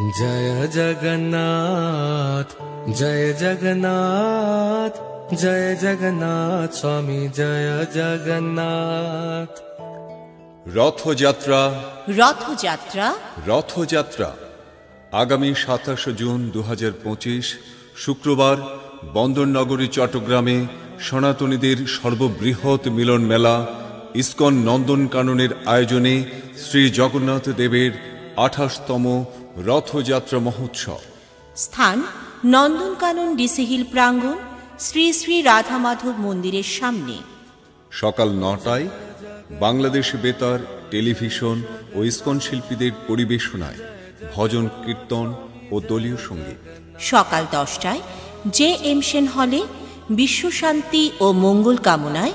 জয় জগন্নাথ জয় জগন্নাথ জয় জগন্নাথ স্বামী জয় জগন্নাথ। রথযাত্রা রথযাত্রা রথযাত্রা আগামী ২৭ জুন ২০২৫ শুক্রবার বন্দরনগরী চট্টগ্রামে সনাতনীদের সর্ববৃহৎ মিলন মেলা ইস্কন নন্দনকাননের আয়োজনে শ্রী জগন্নাথ দেবের ২৮তম রথযাত্রা মহোৎসব। স্থান নন্দনকানন ডিসি হিল প্রাঙ্গণ, শ্রী শ্রী রাধা মাধব মন্দিরের সামনে। সকাল ৯টায় বাংলাদেশ বেতার, টেলিভিশন ও ইস্কন শিল্পীদের পরিবেশনায় ভজন কীর্তন ও দলীয় সঙ্গীত। সকাল ১০টায় জে এম সেন হলে বিশ্বশান্তি ও মঙ্গল কামনায়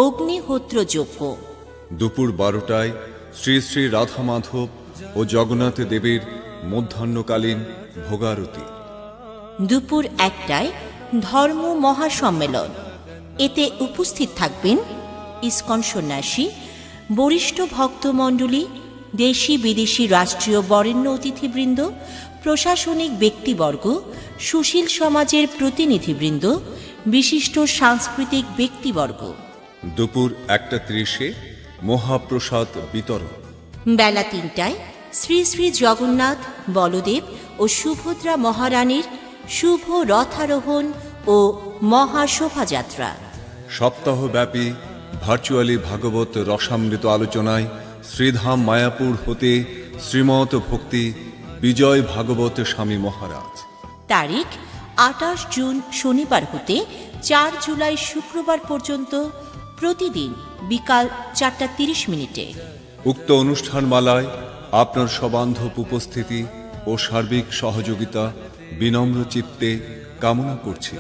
অগ্নিহোত্র যজ্ঞ। দুপুর ১২টায় শ্রী শ্রী রাধা মাধব ও জগন্নাথ দেবের মধ্যাহ্নকালীন ভোগারতি। দুপুর ১টায় ধর্ম মহাসম্মেলন। এতে উপস্থিত থাকবেন ইস্কন সন্ন্যাসী, বরিষ্ঠ ভক্তমণ্ডলী, দেশি বিদেশি রাষ্ট্রীয় বরেণ্য অতিথিবৃন্দ, প্রশাসনিক ব্যক্তিবর্গ, সুশীল সমাজের প্রতিনিধিবৃন্দ, বিশিষ্ট সাংস্কৃতিক ব্যক্তিবর্গ। দুপুর ১টা ৩০-এ মহাপ্রসাদ বিতরণ। বেলা ৩টায় শ্রী শ্রী জগন্নাথ, বলদেব ও সুভদ্রা মহারানীর শুভ রথারোহণ ও মহাশোভাযাত্রা। সপ্তাহব্যাপী ভার্চুয়ালি ভাগবত রসামৃত আলোচনায় শ্রীধাম মায়াপুর হতে শ্রীমৎ ভক্তি বিজয় ভাগবত স্বামী মহারাজ। তারিখ ২৮ জুন শনিবার হতে ৪ জুলাই শুক্রবার পর্যন্ত প্রতিদিন বিকাল ৪টা ৩০। উক্ত অনুষ্ঠানমালায় আপনার সবান্ধব উপস্থিতি ও সার্বিক সহযোগিতা বিনম্র চিত্তে কামনা করছি।